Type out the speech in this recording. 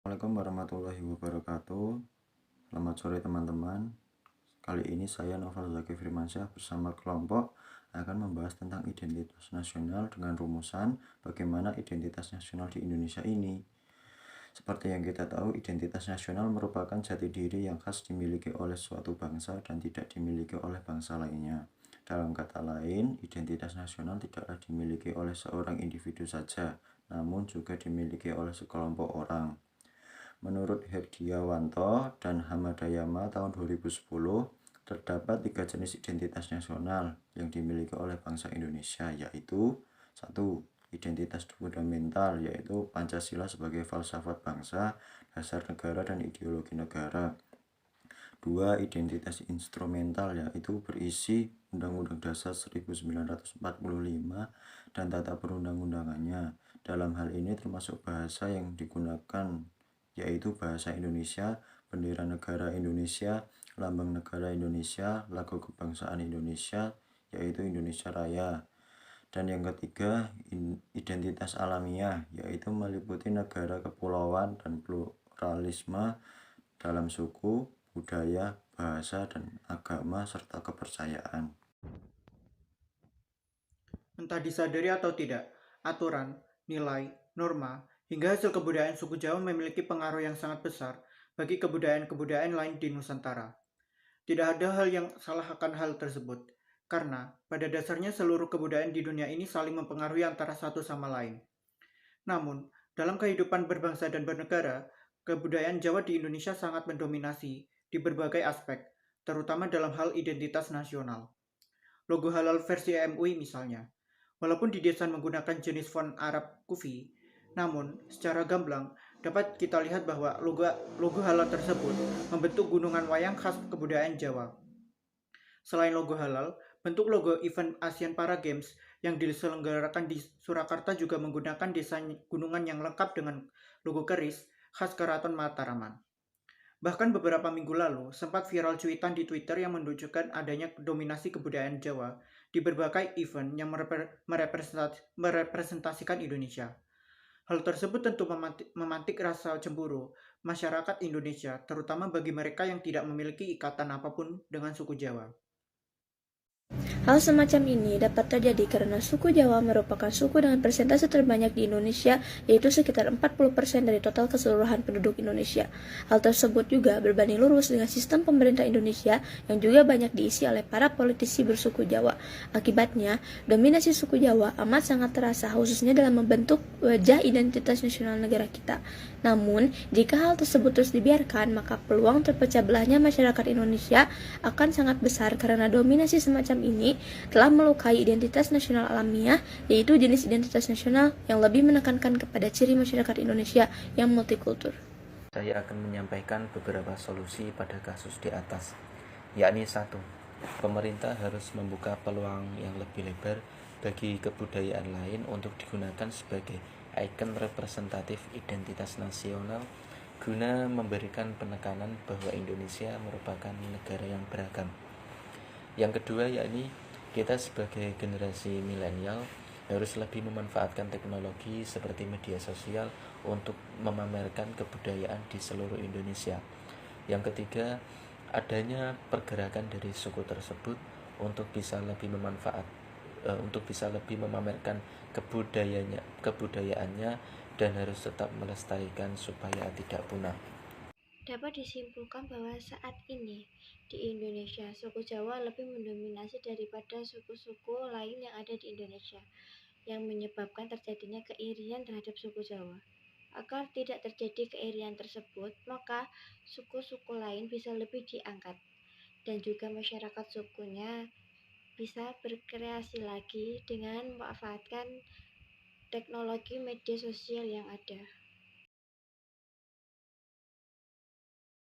Assalamualaikum warahmatullahi wabarakatuh. Selamat sore teman-teman. Kali ini saya Novel Zaki Firmansyah bersama kelompok akan membahas tentang identitas nasional dengan rumusan bagaimana identitas nasional di Indonesia ini. Seperti yang kita tahu, identitas nasional merupakan jati diri yang khas dimiliki oleh suatu bangsa dan tidak dimiliki oleh bangsa lainnya. Dalam kata lain, identitas nasional tidaklah dimiliki oleh seorang individu saja, namun juga dimiliki oleh sekelompok orang. Menurut Herdiawanto dan Hamadayama tahun 2010, terdapat 3 jenis identitas nasional yang dimiliki oleh bangsa Indonesia, yaitu 1. Identitas fundamental, yaitu Pancasila sebagai falsafat bangsa, dasar negara dan ideologi negara. 2. Identitas instrumental, yaitu berisi Undang-Undang Dasar 1945 dan tata perundang-undangannya. Dalam hal ini termasuk bahasa yang digunakan, yaitu bahasa Indonesia, bendera negara Indonesia, lambang negara Indonesia, lagu kebangsaan Indonesia, yaitu Indonesia Raya. Dan yang ketiga, identitas alamiah, yaitu meliputi negara kepulauan dan pluralisme dalam suku, budaya, bahasa, dan agama, serta kepercayaan. Entah disadari atau tidak, aturan, nilai, norma, hingga hasil kebudayaan suku Jawa memiliki pengaruh yang sangat besar bagi kebudayaan-kebudayaan lain di Nusantara. Tidak ada hal yang salah akan hal tersebut, karena pada dasarnya seluruh kebudayaan di dunia ini saling mempengaruhi antara satu sama lain. Namun, dalam kehidupan berbangsa dan bernegara, kebudayaan Jawa di Indonesia sangat mendominasi di berbagai aspek, terutama dalam hal identitas nasional. Logo halal versi MUI misalnya. Walaupun didesain menggunakan jenis font Arab Kufi, namun secara gamblang dapat kita lihat bahwa logo halal tersebut membentuk gunungan wayang khas kebudayaan Jawa. Selain logo halal, bentuk logo event Asian Para Games yang diselenggarakan di Surakarta juga menggunakan desain gunungan yang lengkap dengan logo keris khas Keraton Mataraman. Bahkan beberapa minggu lalu, sempat viral cuitan di Twitter yang menunjukkan adanya dominasi kebudayaan Jawa di berbagai event yang merepresentasikan Indonesia. Hal tersebut tentu memantik rasa cemburu masyarakat Indonesia, terutama bagi mereka yang tidak memiliki ikatan apapun dengan suku Jawa. Hal semacam ini dapat terjadi karena suku Jawa merupakan suku dengan persentase terbanyak di Indonesia, yaitu sekitar 40% dari total keseluruhan penduduk Indonesia. Hal tersebut juga berbanding lurus dengan sistem pemerintah Indonesia yang juga banyak diisi oleh para politisi bersuku Jawa. Akibatnya, dominasi suku Jawa amat sangat terasa khususnya dalam membentuk wajah identitas nasional negara kita. Namun, jika hal tersebut terus dibiarkan, maka peluang terpecah belahnya masyarakat Indonesia akan sangat besar karena dominasi semacam ini telah melukai identitas nasional alamiah, yaitu jenis identitas nasional yang lebih menekankan kepada ciri masyarakat Indonesia yang multikultur. Saya akan menyampaikan beberapa solusi pada kasus di atas, yakni 1. Pemerintah harus membuka peluang yang lebih lebar bagi kebudayaan lain untuk digunakan sebagai ikon representatif identitas nasional guna memberikan penekanan bahwa Indonesia merupakan negara yang beragam. Yang kedua, yakni kita sebagai generasi milenial harus lebih memanfaatkan teknologi seperti media sosial untuk memamerkan kebudayaan di seluruh Indonesia. Yang ketiga, adanya pergerakan dari suku tersebut untuk bisa lebih memamerkan kebudayaannya dan harus tetap melestarikan supaya tidak punah. Dapat disimpulkan bahwa saat ini di Indonesia, suku Jawa lebih mendominasi daripada suku-suku lain yang ada di Indonesia, yang menyebabkan terjadinya keirian terhadap suku Jawa. Agar tidak terjadi keirian tersebut, maka suku-suku lain bisa lebih diangkat, dan juga masyarakat sukunya bisa berkreasi lagi dengan memanfaatkan teknologi media sosial yang ada.